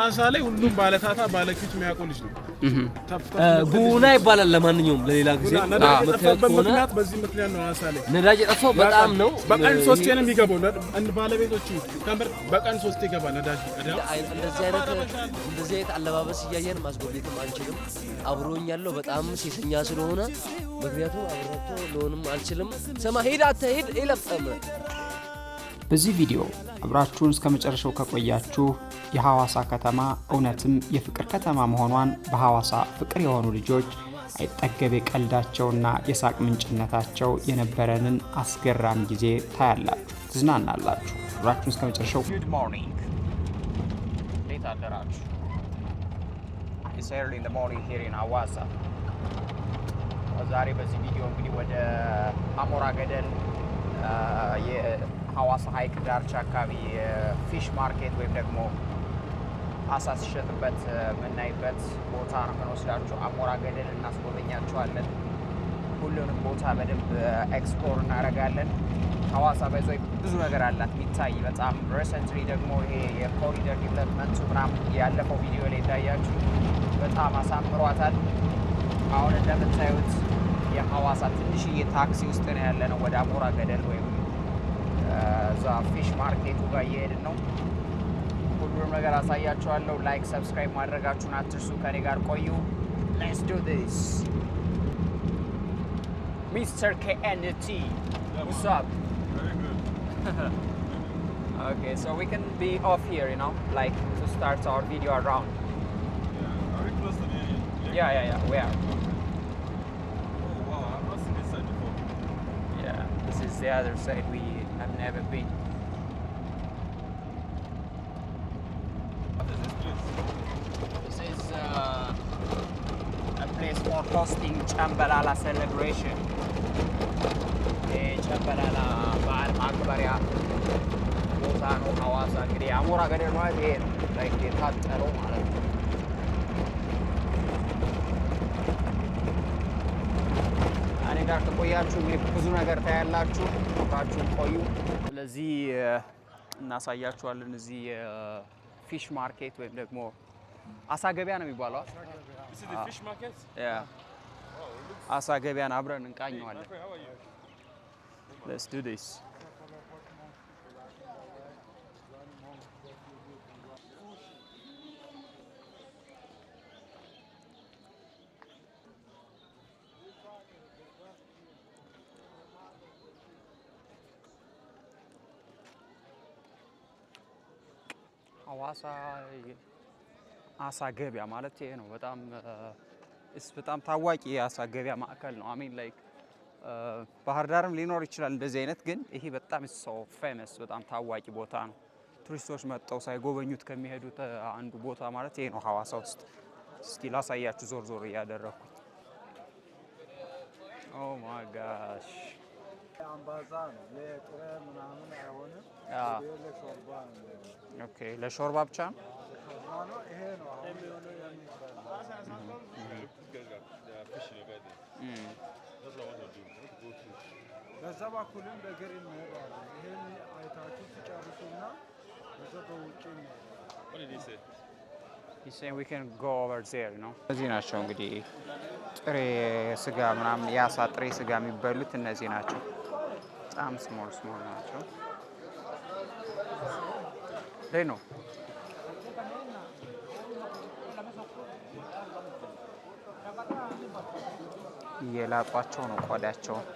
አሳላይ ሁሉም ባለታታ ባለኪት የሚያውቁ ልጅ ነው ቡና ይባላል ለማንኛውም ለሌላ ጊዜ ምክንያት በዚህ ምክንያት ነው አሳላይ ነዳጅ ጠፋው በጣም ነው በቀን 3 ቀን የሚገባው እንደ ባለቤቶቹ ተምር በቀን 3 ይገባል ነዳጅ እንደዚህ አይነት አለባበስ እያየን ማስጎብኘትም አንችልም አብሮኝ ያለው በጣም ሴተኛ ስለሆነ ምክንያቱም አብሮቶ ለሆንም አልችልም ሰማ ሄድ አትሄድ ይለፍጠም በዚህ ቪዲዮ አብራችሁን እስከመጨረሻው ከቆያችሁ የሐዋሳ ከተማ እውነትም የፍቅር ከተማ መሆኗን በሐዋሳ ፍቅር የሆኑ ልጆች አይጠገብ ቀልዳቸውና የሳቅ ምንጭነታቸው የነበረንን አስገራሚ ጊዜ ታያላችሁ ትዝናናላችሁ አብራችሁን እስከመጨረሻው Good morning እንዴት አደራችሁ It's early in the morning here in Hawassa ዛሬ በዚህ ቪዲዮ እንግዲህ ወደ አሞራ ገደል የሐዋሳ ሐይቅ ዳርቻ አካባቢ ፊሽ ማርኬት ወይም ደግሞ አሳ ሲሸጥበት የምናይበት ቦታ ነው የምንወስዳችሁ። አሞራ ገደል እናስጎበኛችኋለን። ሁሉንም ቦታ በደንብ ኤክስፕሎር እናደርጋለን። ሐዋሳ በዛው ብዙ ነገር አላት የሚታይ በጣም ሪሰንትሊ ደግሞ ይሄ የኮሪደር ዲቨሎፕመንቱ ምናምን ያለፈው ቪዲዮ ላይ እንዳያችሁ በጣም አሳምሯታል። አሁን እንደምታዩት የሐዋሳ ትንሽዬ ታክሲ ውስጥ ነው ያለነው ወደ አሞራ ገደል ወይም እዛ ፊሽ ማርኬቱ ጋር እየሄድን ነው። ሁሉንም ነገር አሳያችኋለሁ። ላይክ ሰብስክራይብ ማድረጋችሁን አትርሱ። ከኔ ጋር ቆዩ። Let's do this. Mr. KNT. What's up? Very good. Okay, so we can be off here, you know, like to start our video around. Yeah. Are we close to the lake? Yeah. We are. Oh wow, I've not seen this side before. Yeah, this is the other side we have never been. What is this place? This is a place for hosting Chambalala celebration. Chambalala በዓል ማክበሪያ ቦታ ነው ሐዋሳ። እንግዲህ አሞራ ገደል ማለት ይሄ ነው፣ ላይክ የታጠረው ማለት ነው። እኔ ጋር ከቆያችሁ እንግዲህ ብዙ ነገር ታያላችሁ። አብራችሁን ቆዩ። ስለዚህ እናሳያችኋለን። እዚህ ፊሽ ማርኬት ወይም ደግሞ አሳ ገበያ ነው የሚባለው። This is the fish market? Yeah. አሳ ገበያን አብረን እንቃኘዋለን። How are you? Let's do this. ሐዋሳ አሳ ገበያ ማለት ይሄ ነው። በጣም ታዋቂ የአሳ ገበያ ማዕከል ነው። አሚን ላይክ ባህር ዳርም ሊኖር ይችላል እንደዚህ አይነት፣ ግን ይሄ በጣም ሶ ፌመስ በጣም ታዋቂ ቦታ ነው። ቱሪስቶች መጥተው ሳይጎበኙት ከሚሄዱት አንዱ ቦታ ማለት ይሄ ነው ሐዋሳ ውስጥ። እስኪ ላሳያችሁ ዞር ዞር እያደረኩኝ። ኦ ማይ ጋሽ አምባዛ ነው ለጥሬ ምናምን አይሆንም። ለሾርባ ነው። ኦኬ ለሾርባ ብቻ ነው። ይሄ ነው አሁን የሚሆነው የሚባለው። በዛ በኩልም በእግር እንሄዳለን። ይሄን አይታችሁ ትጨርሱና በዛ በውጭ እንሄዳለን። He's saying we can go over there, you know. እነዚህ ናቸው እንግዲህ ጥሬ ስጋ ምናምን የአሳ ጥሬ ስጋ የሚበሉት እነዚህ ናቸው። በጣም ስሞል ናቸው። ላይ ነው እየላጧቸው ነው ቆዳቸውን።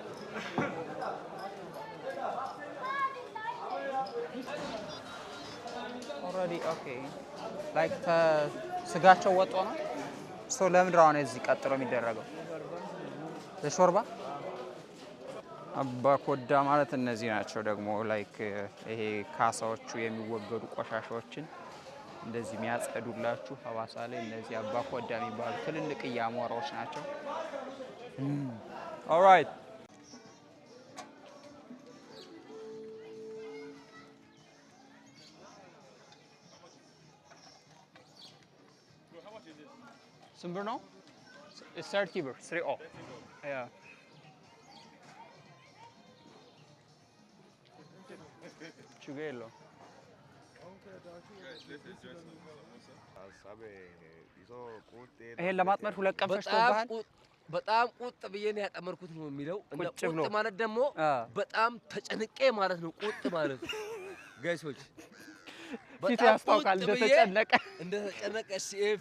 ኦልሬዲ ኦኬ ላይክ ስጋቸው ወጦ ነው። ሶ ለምንድን ነው እዚህ ቀጥሎ የሚደረገው? ለሾርባ አባ ኮዳ ማለት እነዚህ ናቸው ደግሞ ላይክ ይሄ ካሳዎቹ የሚወገዱ ቆሻሻዎችን እንደዚህ የሚያጸዱላችሁ ሐዋሳ ላይ እነዚህ አባ ኮዳ የሚባሉ ትልልቅ አሞራዎች ናቸው። ኦልራይት ስንት ብር ነው? 30 ብር 30 ያ ችግር የለውም። ይሄን ለማጥመድ 2 ቀን ፈጅቶብሃል? በጣም ቁጥ ብዬ ነው ያጠመርኩት ነው የሚለው። ቁጥ ማለት ደግሞ በጣም ተጨንቄ ማለት ነው። ቁጥ ማለት ጋይሶች ፊቱ ያስታውቃል እንደተጨነቀ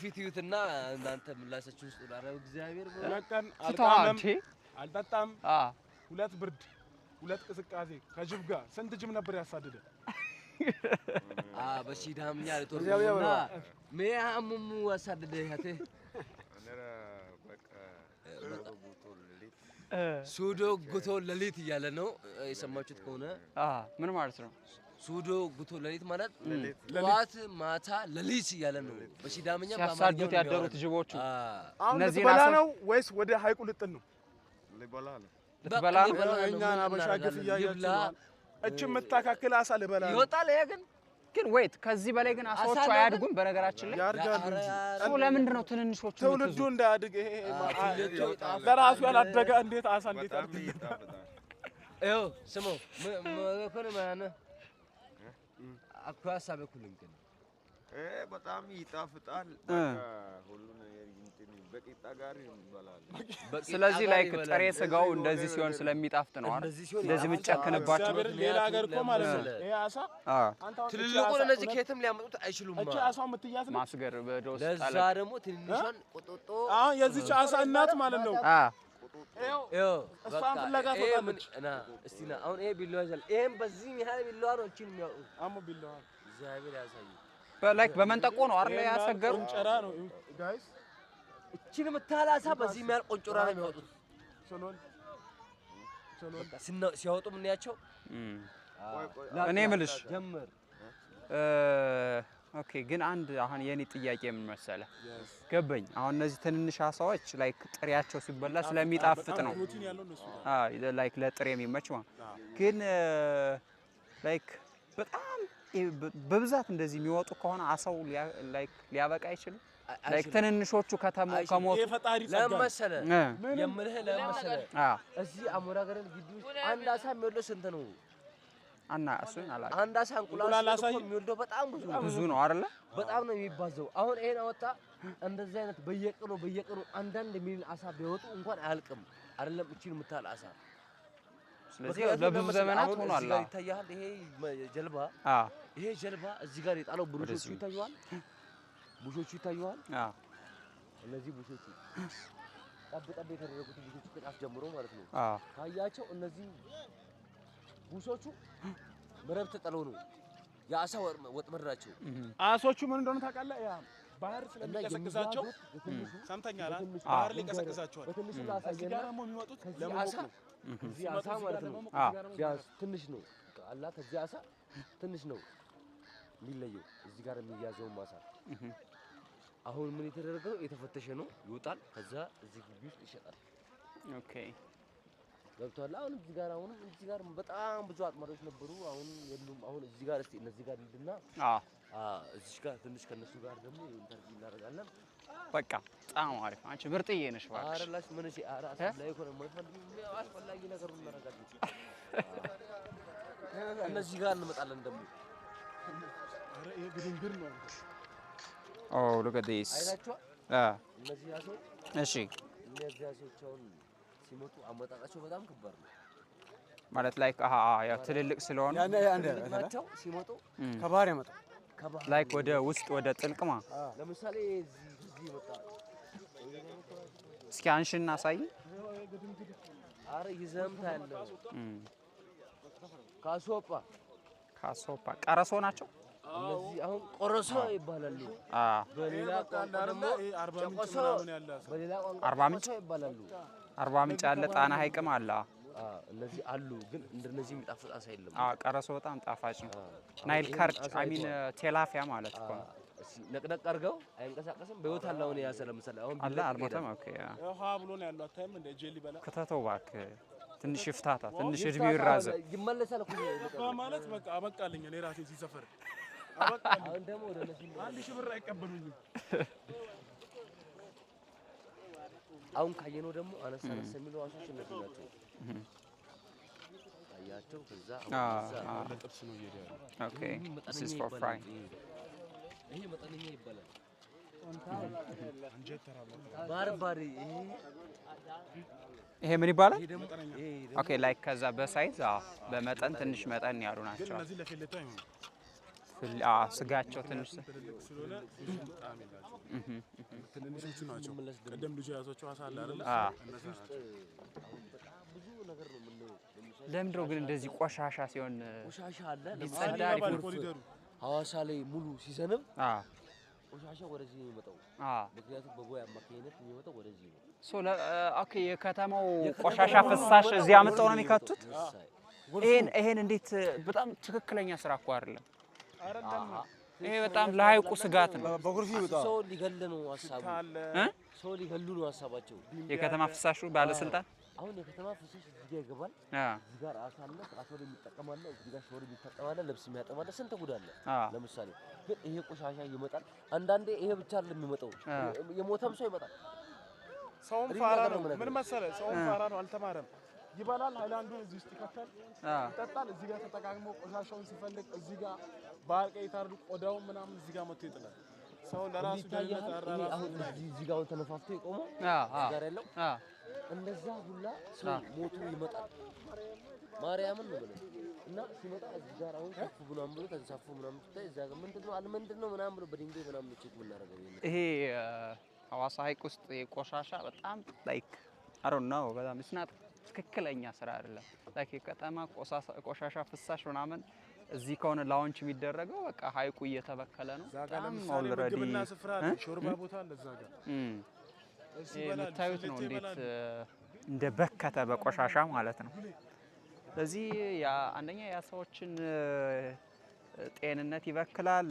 ፊት ይዩትና እናንተ ምላሳችሁ ውስጥ ዳራው እግዚአብሔር ለቀን አልጠጣም 2 ብርድ 2 ቅስቃሴ ከጅብ ጋር ስንት ጅብ ነበር ያሳደደ በሺዳምኛ ለቶርና ሜያሙሙ ያሳደደ ያቴ ሱዶ ጉቶ ለሊት እያለ ነው የሰማችሁት ከሆነ ምን ማለት ነው? ሱዶ ጉቶ ለሊት ማለት ጠዋት ማታ ለሊት እያለ ነው በሺዳምኛ ሲያሳዱት ያደሩት ጅቦቹ። እነዚህ ነው ወይስ ወደ ሐይቁ ልጥል ነው? ልትበላ ነው? እኛና በሻገፍ እያያችሁ እቺ የምታካክል አሳ ልበላ ነው ይወጣል። ይሄ ግን ወይት ከዚህ በላይ ግን አሳዎቹ አያድጉም። በነገራችን ላይ ያድጋሉ እንጂ ሰው ለምንድን ነው ትንንሾቹ ትውልዱ እንዳያድግ? ይሄ ለራሱ ያላደገ እንዴት አሳ እንዴት ያድግ? ይኸው ስሙ ምን ማለት አኳሳ በኩልም ግን በጣም ይጣፍጣል። ሁሉ ነገር እንትን በቂጣ ጋር ይበላል። ስለዚህ ላይ ጥሬ ስጋው እንደዚህ ሲሆን ስለሚጣፍጥ ነው አይደል? እንደዚህ ምጨክንባቸው ሌላ ሀገር እኮ ማለት ነው። ይሄ አሳ ትልልቁን እነዚህ ከየትም ሊያመጡት አይችሉም። እቺ አሳው የምትያዝ ነው ማስገር በዶስ ለዛ ደግሞ ትንሿን ቆጦጦ አሁን የዚህች አሳ እናት ማለት ነው። እሷን ፍለጋ ትወጣለች። እስቲ ና አሁን ይሄ ቢላዋ ይዛል። ይሄን በዚህ ያህል ቢላዋ ነው እቺን የሚያውቁ አሞ ቢላዋ እግዚአብሔር ያሳዩ። በላይክ በመንጠቆ ነው አይደል ያሰገሩ? ቆንጨራ ነው ጋይስ። እቺን የምታላሳ በዚህ የሚያህል ቆንጨራ ነው የሚያወጡት። ሰሎን ሲያወጡ ምን ያቸው እኔ የምልሽ ጀምር ኦኬ። ግን አንድ አሁን የኔ ጥያቄ ምን መሰለህ ገበኝ። አሁን እነዚህ ትንንሽ አሳዎች ላይክ ጥሬያቸው ሲበላ ስለሚጣፍጥ ነው ላይክ ለጥሬ የሚመች ማለት ግን ላይክ በጣም በብዛት እንደዚህ የሚወጡ ከሆነ አሳው ላይክ ሊያበቃ አይችልም። ላይክ ትንንሾቹ ከሞቱ ለምሳሌ የምልህ ለምሳሌ እዚህ አሞራ ገረል ግቢ ውስጥ አንድ አሳ የሚወልደው ስንት ነው? እና እሱን አላውቅም። አንድ አሳ እንቁላል የሚወልደው በጣም ብዙ ነው አይደለ? በጣም ነው የሚባዘው። አሁን ይሄን አወጣ እንደዚህ አይነት በየቀኑ አንዳንድ ሚሊዮን አሳ ቢወጡ እንኳን አያልቅም አይደለም እቺን የምታል አሳ። ስለዚህ ለብዙ ዘመናት ሆኗል። ይታያል። ይሄ ጀልባ እዚህ ጋር የጣለው ብሩሾቹ ይታያል። እነዚህ ቡሾቹ ጠብ የተደረጉት ቡሾቹ ከጣፍ ጀምሮ ማለት ነው። ታያቸው እነዚህ ቡሾቹ መረብ ተጠለው ነው የአሳ ወጥመድ ናቸው። አሶቹ ምን እንደሆነ ታውቃለህ? ያ ባህር ስለሚቀሰቅሳቸው ሰምተኛል። ባህር ሊቀሰቅሳቸዋል። እዚህ ጋር ደግሞ የሚወጡት ለሞት ነው። እዚህ አሳ ማለት ነው ትንሽ ነው አላ ከዚህ አሳ ትንሽ ነው የሚለየው። እዚህ ጋር የሚያዘው ማሳ አሁን ምን የተደረገው የተፈተሸ ነው ይወጣል። ከዛ እዚህ ግቢ ውስጥ ይሸጣል። ኦኬ ገብቷል። አሁን እዚህ ጋር በጣም ብዙ አጥማሪዎች ነበሩ። አሁን የሉም። አሁን እዚህ ጋር እስቲ እነዚህ ጋር እንድና እዚህ ጋር ትንሽ ከነሱ ጋር ደግሞ ኢንተርቪው እናደርጋለን። በቃ በጣም አሪፍ። አንቺ ምርጥዬ ነሽ እባክሽ። አረላሽ ምን እሺ አራስ ላይ ሆነ ማይፈልግ አስፈላጊ ነገር እናደርጋለን። እነዚህ ጋር እንመጣለን ደግሞ አረ ይሄ ግድንግር ነው። Oh, look at this. እነዚህ አሶች እሺ እነዚህ አሶች አሁን ሲመጡ አመጣጣቸው በጣም ከባድ ነው ማለት ላይክ ያው ትልልቅ ስለሆነ ናቸው። ሲመጡ ከባህር ያመጣ ላይክ ወደ ውስጥ ወደ ጥልቅማ ለምሳሌ እዚህ መጣ። እስኪ አንሽና አሳይ። አረ ይዘምታ ያለው ካሶፓ ቀረሶ ናቸው። እነዚህ አሁን ቆረሶ ይባላሉ። በሌላ ቋንቋ ደግሞ ጨቆሶ፣ በሌላ ቋንቋ አርባ ምንጭ ይባላሉ። አርባ ምንጭ ያለ ጣና ሐይቅም አለ። እነዚህ አሉ፣ ግን እንደነዚህ የሚጣፍጥ አሳ የለም። ቀረሶ በጣም ጣፋጭ ነው። ናይል ከርች አሚን ቴላፊያ ማለት እኮ ነው። ነቅነቅ አድርገው አይንቀሳቀስም። በህይወት አለ። አሁን ያሰ ለምሳሌ አሁን አለ አልሞተም። ኦኬ ውሃ ብሎ ነው ያለው። አታይም እንደ ጄሊ በላ ከተተው እባክህ ትንሽ ይፍታታ፣ ትንሽ እድሜው ይራዘም ይመለሳል እኮ ማለት በቃ አበቃልኝ። እኔ ራሴ ሲሰፈር አሁን ደግሞ ወደ እነዚህ 1000 ብር አይቀበሉኝም። አሁን ካየነው ደግሞ አነሳ የሚሉ አሶች እነዚህ ናቸው። ያቸው ከዛ ለጥብስ ነው እየሄደ ያለው። ኦኬ this is for frying ይሄ መጠነኛ ይባላል። አንጀት ተራበለ ባርባሪ ይሄ ምን ይባላል? ይሄ ደግሞ ኦኬ ላይክ ከዛ በሳይዝ በመጠን ትንሽ መጠን ያሉ ግን ናቸው። እነዚህ ለፊለታ ይሁን ስጋቸው ትንሽ ትልልቅ ስለሆነ ብዙ ጣዕም የላቸውም። ትንንሾቹ ናቸው። ቀደም ልጅ ያዟቸው አሳ አለ አይደል? እነሱ ናቸው። ብዙ ነገር ነው የምንለው። ለምንድን ነው ግን እንደዚህ ቆሻሻ ሲሆን ቆሻሻ አለ። ሊጸዳ ኮሪደሩ ሐዋሳ ላይ ሙሉ ሲዘንብ ቆሻሻ ወደዚህ ነው የሚመጣው። ምክንያቱም በቦይ አማካኝነት የሚመጣው ወደዚህ ነው። ኦኬ የከተማው ቆሻሻ ፍሳሽ እዚህ አመጣው ነው የሚከቱት። ይሄን እንዴት በጣም ትክክለኛ ስራ እኮ አይደለም። ይሄ በጣም ለሐይቁ ስጋት ነው። በጎርፍ ይወጣል። ሰው ሊገል ነው ሐሳቡ። ሰው ሊገሉ ነው ሐሳባቸው። የከተማ ፍሳሹ ባለስልጣን አሁን የከተማ ፍሳሽ እዚህ ጋር ይገባል። እዚህ ጋር አሳ አለ፣ አሳ ላይ የሚጠቀማለ፣ እዚህ ጋር ሾር የሚጠቀማለ፣ ልብስ የሚያጠባለ፣ ስንት ጉድ አለ። ለምሳሌ ግን ይሄ ቆሻሻ ይመጣል። አንዳንዴ ይሄ ብቻ አይደለም የሚመጣው፣ የሞተም ሰው ይመጣል። ሰውም ፋራ ነው። ምን መሰለ፣ ሰውም ፋራ ነው፣ አልተማረም። ይበላል፣ ሃይላንዱን እዚህ ውስጥ ይከታል፣ ይጠጣል። እዚህ ጋር ተጠቃቅሞ ቆሻሻውን ሲፈልግ እዚህ ጋር ባህር ቀይ ታርዱ ቆዳውን ምናምን እዚህ ጋር መጥቶ ይጥላል። ሰው ለራሱ ደህንነት አራራሱ እዚህ ጋር ተነፋፍቶ የቆመው እዚህ ጋር ያለው እንደዛ ሁላ ሰው ሞቱ ይመጣል። ማርያምን ነው ብለው እና ሲመጣ እዚህ ጋር አሁን ከፍ ምናምን ብሎ ተንሳፎ ምናምን ትታይ እዛ ጋር ምንድነው ምናምን ብሎ በድንጋይ ምናምን ቼክ የምናደርገው ይሄ ሐዋሳ ሐይቅ ውስጥ ቆሻሻ በጣም ላይክ አይ ዶንት ኖ በጣም ስናት ትክክለኛ ስራ አይደለም። ላይክ የከተማ ቆሻሻ ፍሳሽ ምናምን እዚህ ከሆነ ላውንች የሚደረገው በቃ ሐይቁ እየተበከለ ነው። በጣም ኦልሬዲ ሾርባ ቦታ አለ እዛ ጋር የምታዩት ነው እንዴት እንደ በከተ በቆሻሻ ማለት ነው። ስለዚህ አንደኛ የአሳዎችን ጤንነት ይበክላል።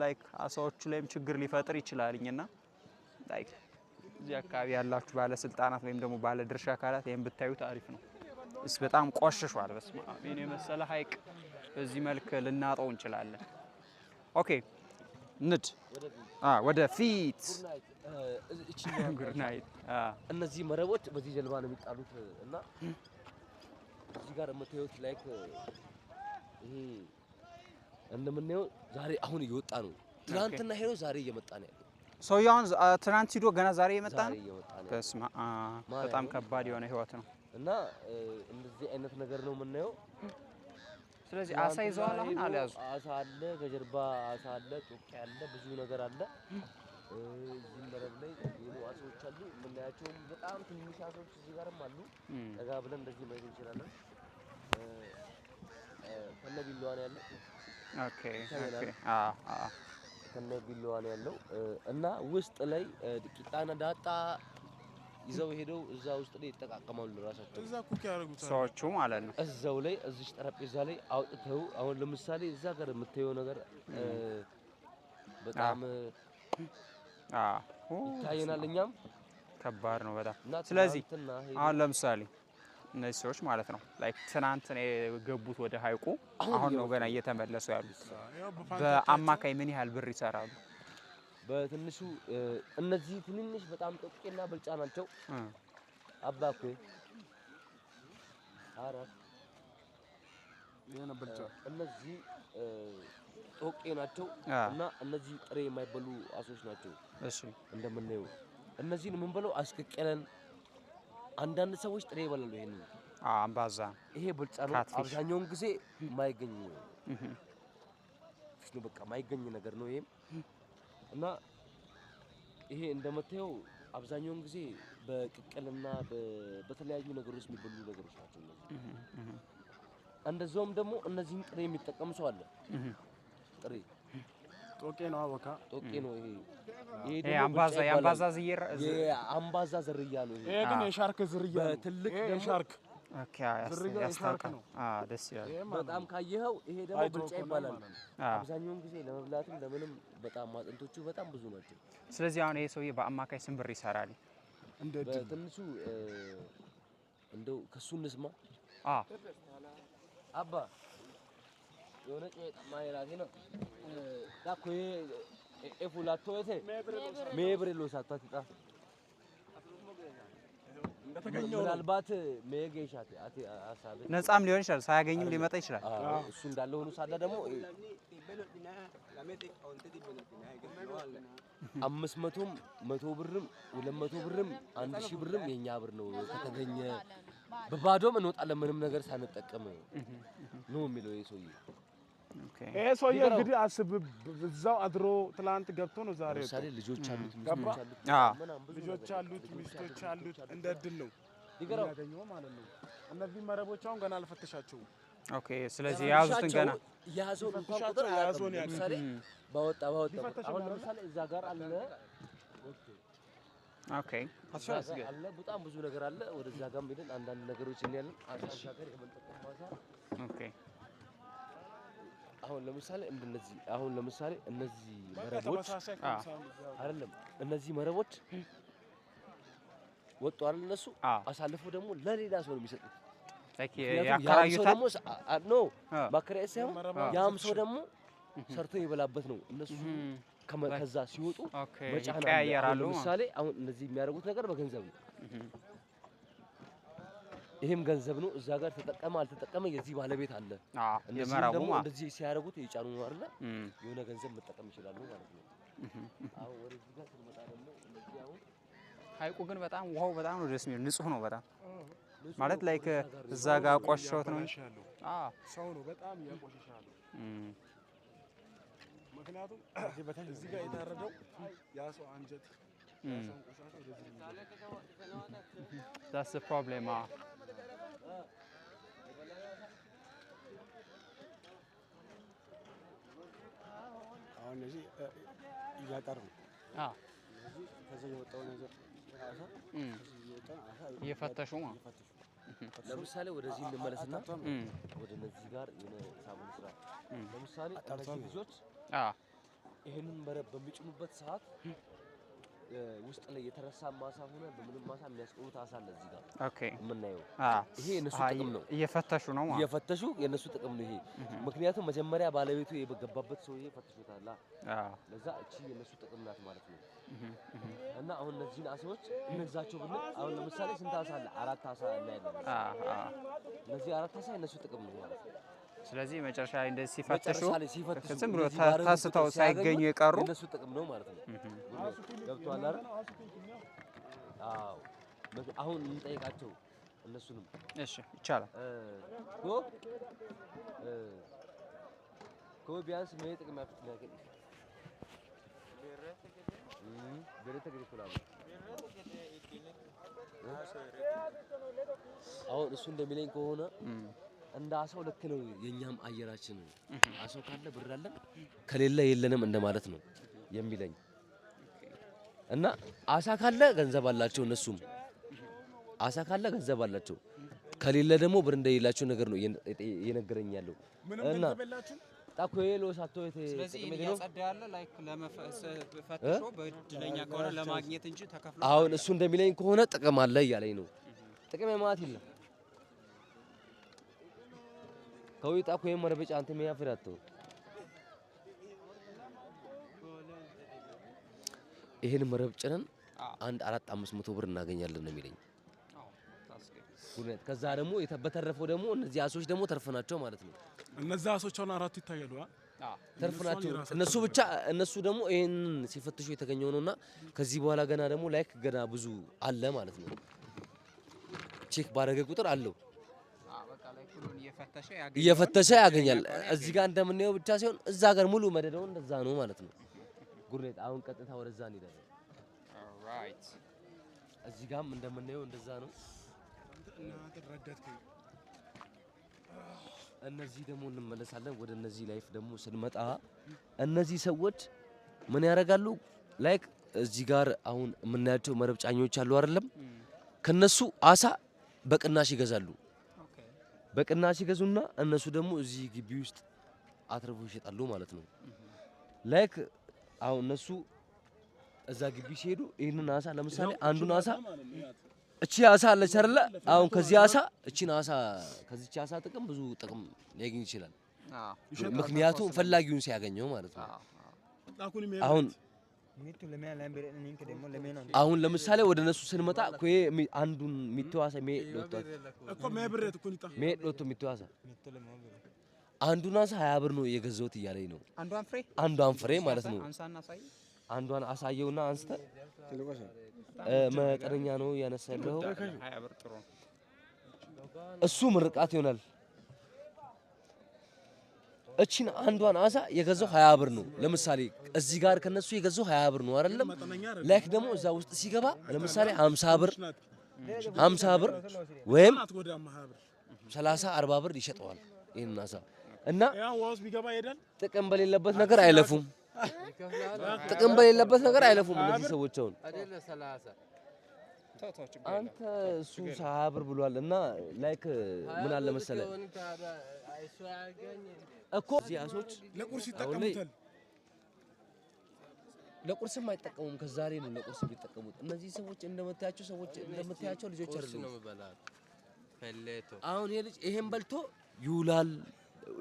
ላይክ አሳዎቹ ላይም ችግር ሊፈጥር ይችላልኝና ላይክ እዚህ አካባቢ ያላችሁ ባለስልጣናት ወይም ደግሞ ባለድርሻ አካላት ይሄን ብታዩት አሪፍ ነው። እስ በጣም ቆሽሿል። በስመ አብ የኔ መሰለ ሐይቅ በዚህ መልክ ልናጣው እንችላለን። ኦኬ ንድ ወደ ፊት ጉድናይት እነዚህ መረቦች በዚህ ጀልባ ነው የሚጣሉት እና እዚህ ጋር የምታዩት ላይክ ይሄ እንደምናየው ዛሬ አሁን እየወጣ ነው። ትናንትና ሄዶ ዛሬ እየመጣ ነው ያለው። ሰውየውን ትናንት ሂዶ ገና ዛሬ እየመጣ ነው። በስመ አብ በጣም ከባድ የሆነ ህይወት ነው እና እንደዚህ አይነት ነገር ነው የምናየው። ስለዚህ አሳ ይዘዋል። አሁን አልያዙ። አሳ አለ፣ ከጀርባ አሳ አለ፣ ጦቄ አለ፣ ብዙ ነገር አለ። እዚህ መረብ ላይ የሉ አሳዎች አሉ። የምናያቸው በጣም ትንሽ አሳዎች እዚህ ጋርም አሉ። ጠጋ ብለን እንደዚህ ማየት እንችላለን። ከነ ቢላዋ ነው ያለው። ኦኬ ከነ ቢላዋ ነው ያለው እና ውስጥ ላይ ቂጣና ዳጣ ይዘው ሄደው እዛ ውስጥ ላይ ይጠቃቀማሉ ራሳቸው። እዛ ኩክ ያደርጉታል ሰዎቹ ማለት ነው። እዛው ላይ እዚህ ጠረጴዛ ላይ አውጥተው አሁን ለምሳሌ እዛ ጋር የምታየው ነገር በጣም ይታየናል። እኛም ከባድ ነው በጣም። ስለዚህ አሁን ለምሳሌ እነዚህ ሰዎች ማለት ነው ላይክ ትናንት ነው የገቡት ወደ ሐይቁ፣ አሁን ነው ገና እየተመለሱ ያሉት። በአማካይ ምን ያህል ብር ይሰራሉ? በትንሹ እነዚህ ትንንሽ በጣም ጦቄና ብልጫ ናቸው። አባኩ አራት እነዚህ ጦቄ ናቸው እና እነዚህ ጥሬ የማይበሉ አሶች ናቸው። እሺ እንደምናየው እነዚህን የምንበለው አስቀቀለን። አንዳንድ ሰዎች ጥሬ ይበላሉ። ይሄንን አምባዛ ይሄ ብልጫ ነው። አብዛኛውን ጊዜ የማይገኝ ፊሽ ነው። በቃ የማይገኝ ነገር ነው ይሄም እና ይሄ እንደምታየው አብዛኛውን ጊዜ በቅቅልና በተለያዩ ነገሮች የሚበሉ ነገሮች ናቸው እነዚህ። እንደዛውም ደግሞ እነዚህን ጥሬ የሚጠቀም ሰው አለ። ጥሬ ጦቄ ነው አወካ ጦቄ ነው ይሄ አምባዛ የአምባዛ ዝርያ የአምባዛ ዝርያ ነው ይሄ ግን የሻርክ ዝርያ ነው። በትልቅ የሻርክ ኦኬ ያስታውቃል። ደስ ይላል በጣም ካየኸው። ይሄ ደግሞ ብልጫ ይባላል። አብዛኛውን ጊዜ ለመብላትም ለምንም በጣም አጥንቶቹ በጣም ብዙ ናቸው። ስለዚህ አሁን ይሄ ሰውዬ በአማካይ ስንት ብር ይሰራል? በትንሹ እንደው ከሱ እንስማ። አባ የሆነ ማይራቴ ነው ዳኮ ኤፉላቶ እቴ ሜብሬ ሎሳታ ትጣ ምናልባት ሜጌሻት አሳብ ነፃም ሊሆን ይችላል፣ ሳያገኝም ሊመጣ ይችላል። እሱ እንዳለ ሆኖ ሳለ ደግሞ 500ም 100 ብርም 200 ብርም 1000 ብርም የኛ ብር ነው ከተገኘ በባዶም እንወጣለን ምንም ነገር ሳንጠቀም ነው የሚለው የሰውዬ። ይሄ ሰውዬ እንግዲህ አስብ እዛው አድሮ ትላንት ገብቶ ነው ዛሬ ለምሳሌ ልጆች አሉት ልጆች አሉት ሚስቶች አሉት እንደ እድል ነው ያገኘው ማለት ነው። እነዚህ መረቦች አሁን ገና አልፈተሻቸውም። ኦኬ ስለዚህ ያዙትን ገና ያዙን እንኳን ቁጥር ያዙን ለምሳሌ ባወጣ አሁን ለምሳሌ እዛ ጋር አለ ኦኬ አለ በጣም ብዙ ነገር አለ። ወደዛ ጋር ሄደን አንዳንድ ነገሮች እንያለን አሻገር የመንጠቀም ማሳ ኦኬ አሁን ለምሳሌ እነዚህ መረቦች አይደለም እነዚህ መረቦች ወጡ አይደል እነሱ አሳልፈው ደግሞ ለሌላ ሰው ነው የሚሰጡት። ያከራዩታል ነው ማከራየት ሳይሆን ያም ሰው ደግሞ ሰርቶ ይበላበት ነው። እነሱ ከዛ ሲወጡ መጫና ያያራሉ። ለምሳሌ አሁን እነዚህ የሚያደርጉት ነገር በገንዘብ ነው። ይሄም ገንዘብ ነው። እዛ ጋር ተጠቀመ አልተጠቀመ የዚህ ባለቤት አለ። እነዚህ ደግሞ እንደዚህ ሲያደርጉት የጫኑ ነው አይደል? የሆነ ገንዘብ መጠቀም ይችላሉ ማለት ነው። አሁን ወደዚህ ጋር ስንመጣ ደግሞ እነዚህ አሁን ሐይቁ ግን በጣም ውሃው በጣም ነው ደስ የሚል ንጹህ ነው በጣም ማለት ላይክ እዛ ጋር ቆሽሾት ነው ሰው ነው በጣም ያቆሽሻል። ምክንያቱም እዚህ ጋር የታረደው ያ ሰው አንጀት that's the problem አሁን እዚህ እያጠሩ ነው ከዚህ የወጣው ነገር እየፈተሹ ነው። ለምሳሌ ወደዚህ እንመለስና ወደ እነዚህ ጋር የሳቡን ስራ ለምሳሌ እነዚህ ልጆች ይሄንን መረብ በሚጭኑበት ሰዓት ውስጥ ላይ የተረሳ ማሳ ሆነ በምንም ማሳ የሚያስቆዩት አሳ አለ እዚህ ጋር ኦኬ የምናየው ይሄ የነሱ ጥቅም ነው። እየፈተሹ ነው ማለት እየፈተሹ የነሱ ጥቅም ነው ይሄ። ምክንያቱም መጀመሪያ ባለቤቱ የገባበት ሰውዬ ፈትሾታል። ለዛ እቺ የነሱ ጥቅም ናት ማለት ነው። እና አሁን እነዚህን አሳዎች እንግዛቸው ብንል አሁን ለምሳሌ ስንት አሳ አለ? 4 አሳ እናያለን። እነዚህ 4 አሳ የነሱ ጥቅም ነው ማለት ነው። ስለዚህ መጨረሻ ላይ እንደዚህ ሲፈትሹ ዝም ብሎ ታስተው ሳይገኙ የቀሩ የነሱ ጥቅም ነው ማለት ነው። ገብቷል አይደል? አዎ አሁን እንጠይቃቸው እነሱንም። እሺ ይቻላል። ቢያንስ ምን ጥቅም ያፍት ነገር አሁን እሱ እንደሚለኝ ከሆነ እንደ አሳው ልክ ነው። የኛም አየራችን አሳው ካለ ብር አለን ከሌለ የለንም እንደማለት ነው የሚለኝ። እና አሳ ካለ ገንዘብ አላቸው እነሱም አሳ ካለ ገንዘብ አላቸው ከሌለ ደግሞ ብር እንደሌላቸው ነገር ነው የነገረኝ ያለው። እና ታኮዬሎ ሳቶይቴ ስለዚህ እያጸዳ ያለ ላይክ ለመፈተሾ በእድለኛ ከሆነ ለማግኘት እንጂ ተከፍሎ አሁን እሱ እንደሚለኝ ከሆነ ጥቅም አለ እያለኝ ነው። ጥቅም የማት ይላል ከውይጣ ኮይ መረበጫ አንተ የሚያፍራተው ይሄን መረብ ጭነን 400-500 ብር እናገኛለን ነው የሚለኝ። ከዛ ደግሞ በተረፈው ደግሞ እነዚህ አሶች ደግሞ ተርፈናቸው ማለት ነው። እነዛ አሶች አሁን 4 ይታያሉ። ተርፈናቸው እነሱ ደግሞ ይሄን ሲፈትሹ የተገኘው ነውና ከዚህ በኋላ ገና ደግሞ ላይክ ገና ብዙ አለ ማለት ነው። ቼክ ባረገ ቁጥር አለው እየፈተሸ ያገኛል። እዚህ ጋር እንደምናየው ብቻ ሳይሆን እዛ ጋር ሙሉ መደዳው እንደዛ ነው ማለት ነው። ጉርኔት አሁን ቀጥታ ወደዛ እንሄዳለን። ኦልራይት እዚህ ጋርም እንደምናየው እንደዛ ነው። እነዚህ ደግሞ እንመለሳለን። ወደ እነዚህ ላይፍ ደግሞ ስንመጣ እነዚህ ሰዎች ምን ያደርጋሉ? ላይክ እዚህ ጋር አሁን የምናያቸው መረብ ጫኞች አሉ አይደለም? ከነሱ አሳ በቅናሽ ይገዛሉ። በቅናሽ ይገዙና እነሱ ደግሞ እዚህ ግቢ ውስጥ አትርፎ ይሸጣሉ ማለት ነው። ላይክ አሁን እነሱ እዛ ግቢ ሲሄዱ ይሄንን አሳ ለምሳሌ አንዱን አሳ እቺ አሳ አለች አይደለ? አሁን ከዚህ አሳ እቺን አሳ ከዚህች አሳ ጥቅም ብዙ ጥቅም ሊያገኝ ይችላል። ምክንያቱም ፈላጊውን ሲያገኘው ማለት ነው። አሁን አሁን ለምሳሌ ወደ እነሱ ስንመጣ ኮይ አንዱን ሚተዋሳ ሜዶት ሚተዋሳ አንዱን አሳ 20 ብር ነው የገዛሁት እያለኝ ነው። አንዷን ፍሬ ማለት ነው። አንዷን አሳየውና አንስተ መጠነኛ ነው ያነሳለው 20 ብር ጥሩ ነው። እሱ ምርቃት ይሆናል። እቺን አንዷን አሳ የገዛው 20 ብር ነው። ለምሳሌ እዚህ ጋር ከነሱ የገዛው 20 ብር ነው አይደለም። ላይክ ደግሞ እዛ ውስጥ ሲገባ ለምሳሌ 50 ብር ወይም 30 40 ብር ይሸጠዋል ይሄን አሳ እና ጥቅም በሌለበት ነገር አይለፉም። ጥቅም በሌለበት ነገር አይለፉም እነዚህ ሰዎች። አሁን አንተ እሱ 20 ብር ብሏል እና ላይክ ምን አለ መሰለ እኮ ዚያሶች ለቁርስ ይጠቀሙታል። ለቁርስም አይጠቀሙም። ከዛሬ ነው ለቁርስ የሚጠቀሙት እነዚህ ሰዎች። እንደምታያቸው ልጆች አይደሉም። አሁን ይሄ ልጅ ይሄን በልቶ ይውላል።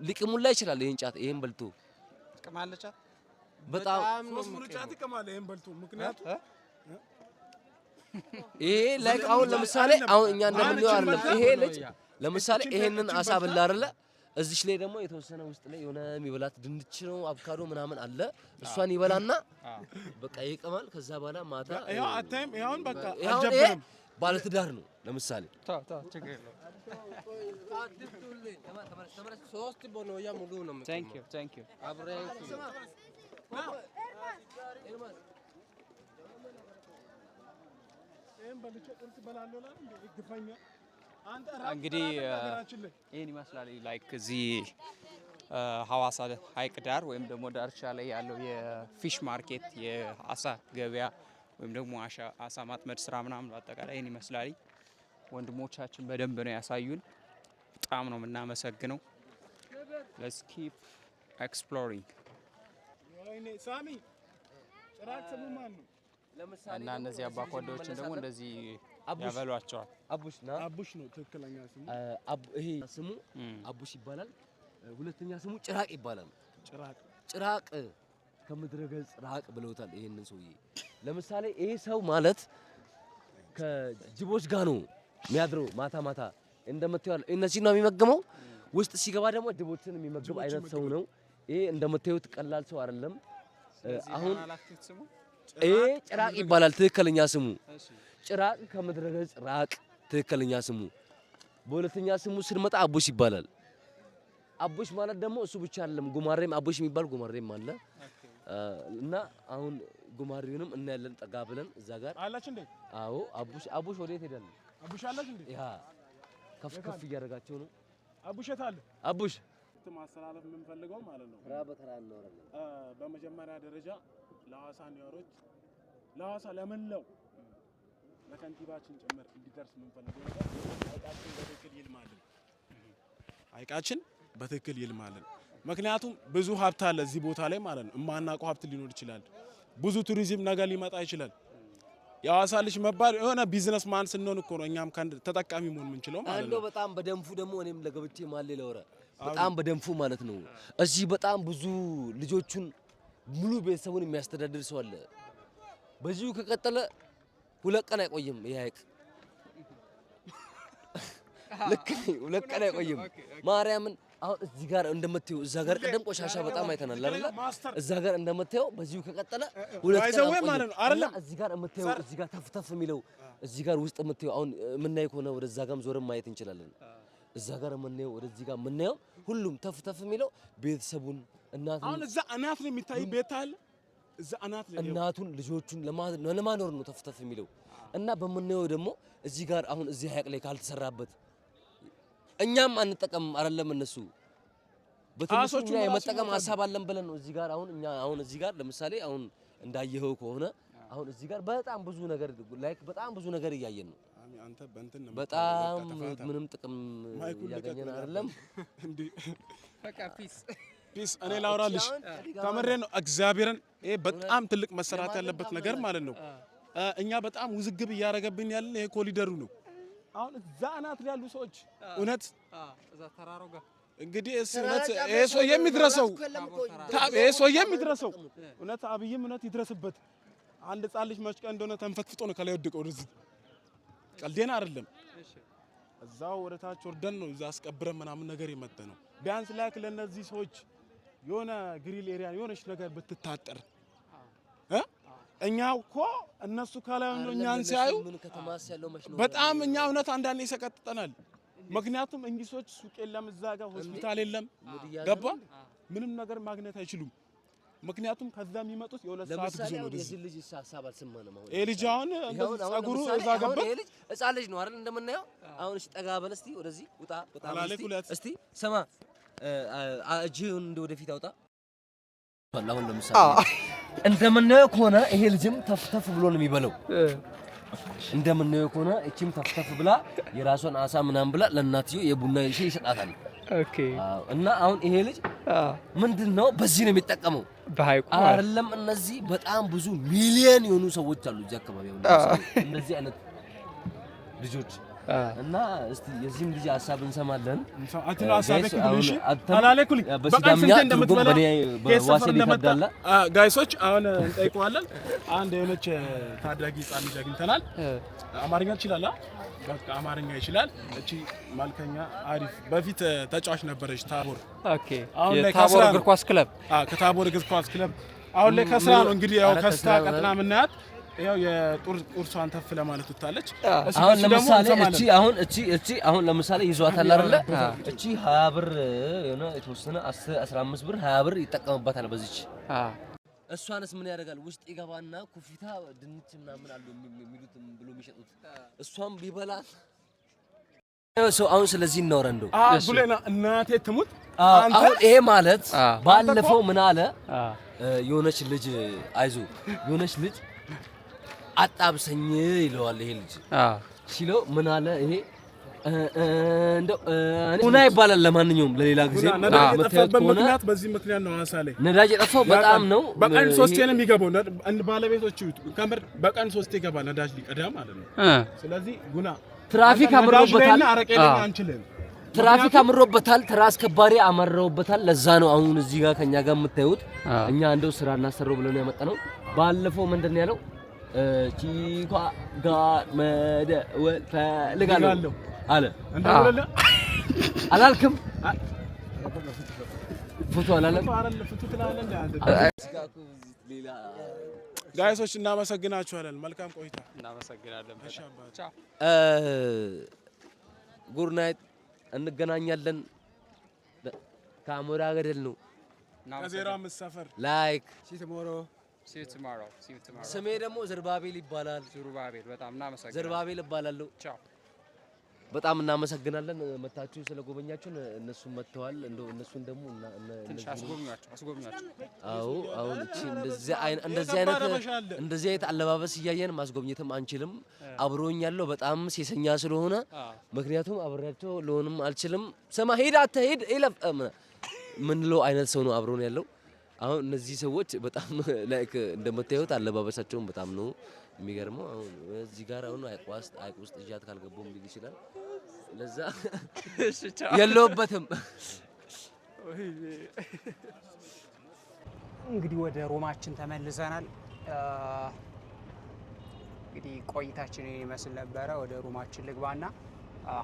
ሊቅሙላ ይችላል። ይሄን ጫት ይሄን በልቶ ቅማለቻ በጣም ጫት ይቀማል። ይሄን በልቶ ምክንያቱም ይሄ ላይክ አሁን ለምሳሌ አሁን እኛ እንደምንለው አይደለም። ይሄ ልጅ ለምሳሌ ይሄንን አሳ በላ አይደለ? እዚች ላይ ደግሞ የተወሰነ ውስጥ ላይ የሆነ የሚበላት ድንች ነው አቮካዶ ምናምን አለ። እሷን ይበላና በቃ ይቀማል። ከዛ በኋላ ማታ ያው አታይም። ያውን በቃ አልጀበረም። ባለ ትዳር ነው ለምሳሌ ችግር የለውም። Thank you. እንግዲህ ይሄን ይመስላል። ላይክ እዚህ ሐዋሳ ሐይቅ ዳር ወይም ደግሞ ዳርቻ ላይ ያለው የፊሽ ማርኬት የአሳ ገበያ ወይም ደግሞ አሳ ማጥመድ ስራ ምናምን በአጠቃላይ ይሄን ይመስላል። ወንድሞቻችን በደንብ ነው ያሳዩን። በጣም ነው የምናመሰግነው። Let's keep exploring. እና እነዚህ አባኳዳዎችን ደግሞ እንደዚህ ያበሏቸዋል። አቡሽ ነው ትክክለኛ ስሙ። ይሄ ስሙ አቡሽ ይባላል። ሁለተኛ ስሙ ጭራቅ ይባላል። ጭራቅ ከምድረ ገጽ ራቅ ብለውታል ይሄንን ሰውዬ። ለምሳሌ ይሄ ሰው ማለት ከጅቦች ጋር ነው የሚያድረው ማታ ማታ እንደምታዩት እነዚህ ነው የሚመገመው። ውስጥ ሲገባ ደግሞ ጅቦችን የሚመገብ አይነት ሰው ነው። ይሄ እንደምታዩት ቀላል ሰው አይደለም። አሁን ይሄ ጭራቅ ይባላል ትክክለኛ ስሙ። ጭራቅ ከምድረ ገጽ ራቅ ትክክለኛ ስሙ። በሁለተኛ ስሙ ስንመጣ አቡሽ ይባላል። አቡሽ ማለት ደግሞ እሱ ብቻ አይደለም፣ ጉማሬም አቡሽ የሚባል ጉማሬም አለ እና አሁን ጉማሬውንም እናያለን ጠጋ ብለን እዛ ጋር አላች እንዴ? አዎ አቡሽ ወዴት ሄዳል? አቡሽ አላች እንዴ? ያ ከፍ እያደረጋቸው ነው። አቡሽ ታለ አቡሽ ማስተላለፍ የምንፈልገው ማለት ነው። በተራ እናወራለን። በመጀመሪያ ደረጃ ለሐዋሳ ኒዋሮች ለሐዋሳ ለመላው ለከንቲባችን ጭምር እንዲደርስ የምንፈልገው ነገር ሐይቃችን በትክክል ይልማልን። ምክንያቱም ብዙ ሀብት አለ እዚህ ቦታ ላይ ማለት ነው። የማናውቀው ሀብት ሊኖር ይችላል። ብዙ ቱሪዝም ነገር ሊመጣ ይችላል። የሐዋሳ ልጅ መባል የሆነ ቢዝነስ ማን ስንሆን እኮ ነው እኛም ተጠቃሚ መሆን የምንችለው ማለት ነው። በጣም በደንፉ ደግሞ እኔም ለገብቼ ማለ ለወረ በጣም በደንፉ ማለት ነው። እዚህ በጣም ብዙ ልጆቹን ሙሉ ቤተሰቡን የሚያስተዳድር ሰው አለ። በዚሁ ከቀጠለ 2 ቀን አይቆይም ይሄ ሐይቅ። ልክ 2 ቀን አይቆይም ማርያምን። አሁን እዚህ ጋር እንደምታዩ እዛ ጋር ቀደም ቆሻሻ በጣም አይተናል አይደል? እዛ ጋር እንደምታዩ በዚሁ ከቀጠለ 2 ቀን ማለት ነው አይደል? እዚህ ጋር የምታዩ እዚህ ጋር ተፍተፍ የሚለው እዚህ ጋር ውስጥ የምታዩ አሁን የምናይ ከሆነ ወደዛ ጋርም ዞረን ማየት እንችላለን። እዛ ጋር የምናየው ወደዚህ ጋር የምናየው ሁሉም ተፍተፍ የሚለው ቤተሰቡን እናቱን አሁን እዛ አናት ላይ የሚታይ ቤት አለ። እዛ አናት ላይ እናቱን ልጆቹን ለማኖር ነው ተፍተፍ የሚለው እና በምናየው ደግሞ እዚህ ጋር አሁን እዚህ ሐይቅ ላይ ካልተሰራበት እኛም አንጠቀም አይደለም። እነሱ በትንሹ የመጠቀም ሐሳብ አለን ብለን ነው እዚህ ጋር አሁን እኛ አሁን እዚህ ጋር ለምሳሌ አሁን እንዳየኸው ከሆነ አሁን እዚህ ጋር በጣም ብዙ ነገር ላይክ በጣም ብዙ ነገር እያየን ነው። አንተ በእንትን ነው በጣም ምንም ጥቅም እያገኘን አይደለም። በቃ ፒስ እኔ ላውራልሽ ከምሬ ነው እግዚአብሔርን። ይሄ በጣም ትልቅ መሰራት ያለበት ነገር ማለት ነው። እኛ በጣም ውዝግብ እያደረገብን ያለ ይሄ ኮሊደሩ ነው። አሁን እዛ አናት ላይ ያሉ ሰዎች እውነት እዛ ተራራው ጋር እንግዲህ እውነት ይሄ ሰው የሚድረሰው እውነት አብይም እውነት ይድረስበት። አንድ ህፃን ልጅ መች ቀን እንደሆነ ተንፈትፍጦ ነው ከላይ ወድቀው ወደዚህ ቀልዴን አይደለም እዛው ወደታች ወርደን ነው እዛ አስቀብረን ምናምን ነገር የመጣ ነው ቢያንስ ላይክ ለነዚህ ሰዎች የሆነ ግሪል ኤሪያ የሆነች ነገር ብትታጠር እኛ እኮ እነሱ ካላዩ እኛን ሲያዩ በጣም እኛ እውነት አንዳንዴ ይሰቀጥጠናል ምክንያቱም እንግሊዞች ሱቅ የለም እዛ ጋር ሆስፒታል የለም ገባ ምንም ነገር ማግኘት አይችሉም ምክንያቱም ከዛ የሚመጡት የሁለት ሰዓት ጉዞ ነው የዚህ ልጅ ሐሳብ አልሰማንም አሁን ልጅ አሁን ጸጉሩ እዛ ገባ ይሄ ልጅ ህፃን ልጅ ነው አይደል እንደምናየው አሁን እሺ ጠጋ በል እስቲ ወደዚህ ውጣ እስቲ ስማ እጅህን ወደፊት አውጣ አሁን ለምሳሌ እንደምናየው ከሆነ ይሄ ልጅም ተፍተፍ ብሎ ነው የሚበለው እንደምናየው ከሆነ እቺም ተፍተፍ ብላ የራሷን አሳ ምናምን ብላ ለእናትዮ የቡና ሻይ ይሰጣታል ኦኬ እና አሁን ይሄ ልጅ ምንድነው በዚህ ነው የሚጠቀመው በሃይቁ አይደለም እነዚህ በጣም ብዙ ሚሊዮን የሆኑ ሰዎች አሉ እዚህ አካባቢ አሁን እንደዚህ አይነት ልጆች እና እስቲ የዚህም ልጅ ሐሳብ እንሰማለን አትላ አሳበኩልሽ ታላለኩል በቀን ስንት እንደምትበላ በዋሴ ቢታዳላ ጋይሶች አሁን እንጠይቀዋለን አንድ የሆነች ታዳጊ ህፃን ልጅ አግኝተናል አማርኛ ይችላል በቃ አማርኛ ይችላል እቺ ማልከኛ አሪፍ በፊት ተጫዋች ነበረች ታቦር ኦኬ የታቦር እግር ኳስ ክለብ ከታቦር እግር ኳስ ክለብ አሁን ላይ ከስራ ነው እንግዲህ ያው ከስታ ቀጥና ምናያት ያው የጡርሷን ተፍ ለማለት ወጣለች አሁን ለምሳሌ እቺ አሁን ለምሳሌ ይዟታል አይደለ እቺ 20 ብር የሆነ የተወሰነ 15 ብር 20 ብር ይጠቀምባታል በዚች እሷንስ ምን ያደርጋል ውስጥ ይገባና ኩፊታ ድንች ምናምን አሉ የሚሉት ብሎ የሚሸጡት እሷም ቢበላት ሰው አሁን ስለዚህ እናወራ እንደው ጉሌና እናቴ ትሙት አሁን ይሄ ማለት ባለፈው ምን አለ የሆነች ልጅ አይዞ የሆነች ልጅ አጣብሰኝ ይለዋል ይሄ ልጅ ሲለው ምን አለ ይሄ እንደው ኡና ይባላል ለማንኛውም ለሌላ ጊዜ ምክንያት በዚህ ምክንያት ነው አሳለ ነዳጅ የጠፋው በጣም ነው በቀን 3 ነው የሚገባው ባለቤቶቹ ከምር በቀን 3 ይገባል ነዳጅ ሊቀዳ ማለት ነው ስለዚህ ጉና ትራፊክ አምሮበታል አረቀለኝ አንችልም ትራፊክ አምሮበታል ተራ አስከባሪ አመረውበታል ለዛ ነው አሁን እዚህ ጋር ከኛ ጋር የምታዩት እኛ እንደው ስራ እናሰረው ብለን ያመጣነው ባለፈው ምንድነው ያለው ቺኳ ጋር መደወል ፈልጋለሁ አለ እንደወለ አላልክም ፎቶ አላለም ፎቶ ትላለህ እንደ ሌላ ጋይሶች እናመሰግናችኋለን መልካም ቆይታ እናመሰግናለን ቻው ጉድ ናይት እንገናኛለን ከአሞራ ገደል ነው ከ05 ሰፈር ላይክ See you tomorrow. ስሜ ደግሞ ዘርባቤል ይባላል ዘሩባቤል በጣም እናመሰግናለን ዘርባቤል እባላለሁ ቻው በጣም እናመሰግናለን መታችሁ ስለጎበኛችሁን እነሱም መጥተዋል እንደው እነሱን ደግሞ ትንሽ አስጎብኛቸው አዎ አሁን እቺ እንደዚህ አይነት አለባበስ እያየን ማስጎብኘትም አንችልም አብሮኝ ያለው በጣም ሴሰኛ ስለሆነ ምክንያቱም አብሬያቸው ለሆንም አልችልም ሰማ ሄድ አትሄድ ይለፍ ምን ለው አይነት ሰው ነው አብሮን ያለው አሁን እነዚህ ሰዎች በጣም ላይክ እንደምታዩት አለባበሳቸውን በጣም ነው የሚገርመው አሁን እዚህ ጋር አሁን አይቅ ውስጥ እጃት ካልገባው ቢል ይችላል ለዛ የለውበትም እንግዲህ ወደ ሮማችን ተመልሰናል እንግዲህ ቆይታችን ይመስል ነበረ ወደ ሮማችን ልግባና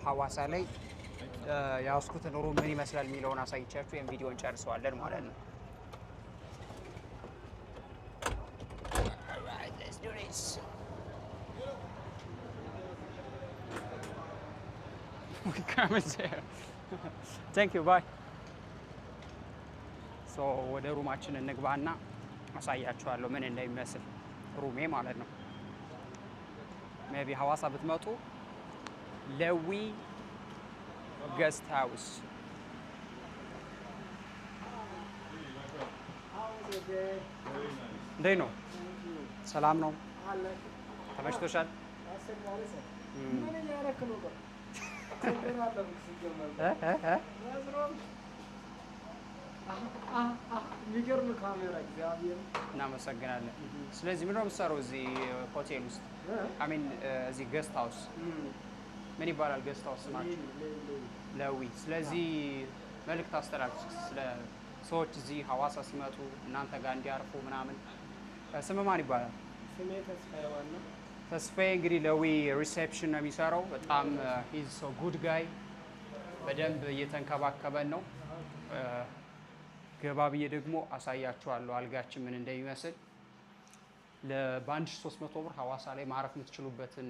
ሐዋሳ ላይ ያስኩትን ሮም ምን ይመስላል የሚለውን አሳይቻችሁ የም ቪዲዮን ጨርሰዋለን ማለት ነው We come in there. Thank you. Bye. So ወደ ሩማችን እንግባና አሳያችኋለሁ ምን እንደሚመስል ሩሜ ማለት ነው ሜቢ ሐዋሳ ብትመጡ ለዊ ገስት ሃውስ እንዴት ነው ሰላም ነው ተመችቶሻል የሚገርም ካሜራ እግዚአብሔር እናመሰግናለን ስለዚህ ምን ነው የምትሰራው እዚህ ሆቴል ውስጥ አሜን እዚህ ገስት ሃውስ ምን ይባላል ገስት ሃውስ ማለት ለዊ ስለዚህ መልእክት አስተላልፍ ስለ ሰዎች እዚህ ሐዋሳ ሲመጡ እናንተ ጋር እንዲያርፉ ምናምን ስም ማን ይባላል ተስፋዬ እንግዲህ ለዊ ሪሴፕሽን ነው የሚሰራው። በጣም ሂዝ ሶ ጉድ ጋይ በደንብ እየተንከባከበን ነው። ገባ ብዬ ደግሞ አሳያችኋለሁ አልጋችን ምን እንደሚመስል። በ1300 ብር ሐዋሳ ላይ ማረፍ የምትችሉበትን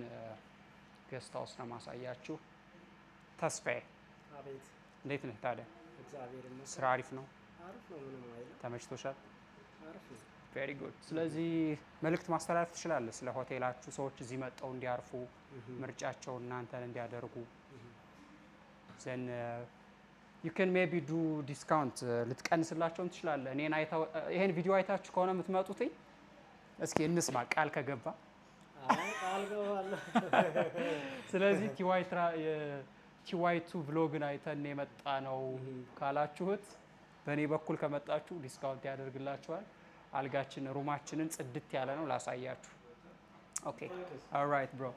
ገስት ሃውስ ነው ማሳያችሁ። ተስፋዬ አቤት፣ እንዴት ነህ ታዲያ? እግዚአብሔር ይመስገን። ስራ አሪፍ ነው? አሪፍ ነው፣ ምንም አይልም። ተመችቶሻል? አሪፍ ነው። ቬሪ ጉድ። ስለዚህ መልእክት ማስተላለፍ ትችላለህ ስለ ሆቴላችሁ፣ ሰዎች እዚህ መጥተው እንዲያርፉ ምርጫቸው እናንተን እንዲያደርጉ። ዘን ዩ ካን ሜቢ ዱ ዲስካውንት ልትቀንስላቸውም ትችላለህ። ይሄን ቪዲዮ አይታችሁ ከሆነ የምትመጡት እስኪ እንስማ ቃል ከገባ። ቃል ገባለሁ። ስለዚህ ቲዋይ2 ብሎግን አይተን የመጣ ነው ካላችሁት በእኔ በኩል ከመጣችሁ ዲስካውንት ያደርግላችኋል። አልጋችን ሩማችንን ጽድት ያለ ነው ላሳያችሁ። ኦኬ ኦልራይት ብሮ።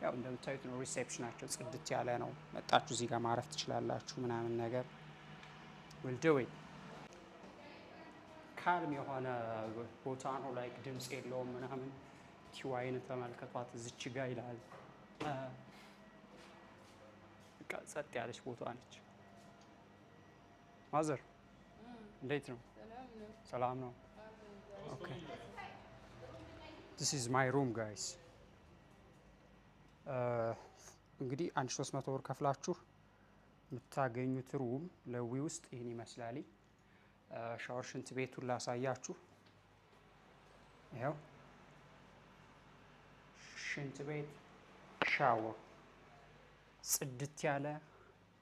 ያው እንደምታዩት ነው ሪሴፕሽናቸው ጽድት ያለ ነው። መጣችሁ እዚህ ጋር ማረፍ ትችላላችሁ ምናምን ነገር ዊል ዱ ኢት። ካልም የሆነ ቦታ ነው። ላይክ ድምፅ የለውም ምናምን። ቲዋይን ተመልከቷት እዚች ጋ ይላል። በቃ ጸጥ ያለች ቦታ ነች። ማዘር እንዴት ነው? ሰላም ነው። ኦኬ this is my room guys። እንግዲህ 1300 ብር ከፍላችሁ የምታገኙት ሩም ለዊ ውስጥ ይህን ይመስላል። ሻወር ሽንት ቤቱን ላሳያችሁ። ይኸው ሽንት ቤት፣ ሻወር፣ ጽድት ያለ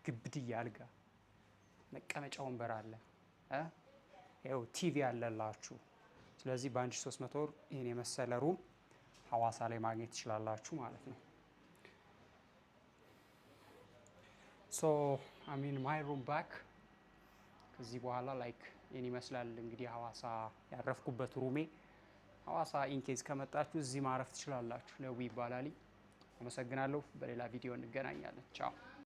ግብድያ አልጋ፣ መቀመጫ ወንበር አለ። ይኸው ቲቪ አለላችሁ። ስለዚህ በ1300 ብር ይህን የመሰለ ሩም ሐዋሳ ላይ ማግኘት ትችላላችሁ ማለት ነው። ሶ አይ ሚን ማይ ሩም ባክ። ከዚህ በኋላ ላይክ ይህን ይመስላል እንግዲህ ሐዋሳ ያረፍኩበት ሩሜ። ሐዋሳ ኢንኬዝ ከመጣችሁ እዚህ ማረፍ ትችላላችሁ። ለዊ ይባላል። አመሰግናለሁ። በሌላ ቪዲዮ እንገናኛለን። ቻው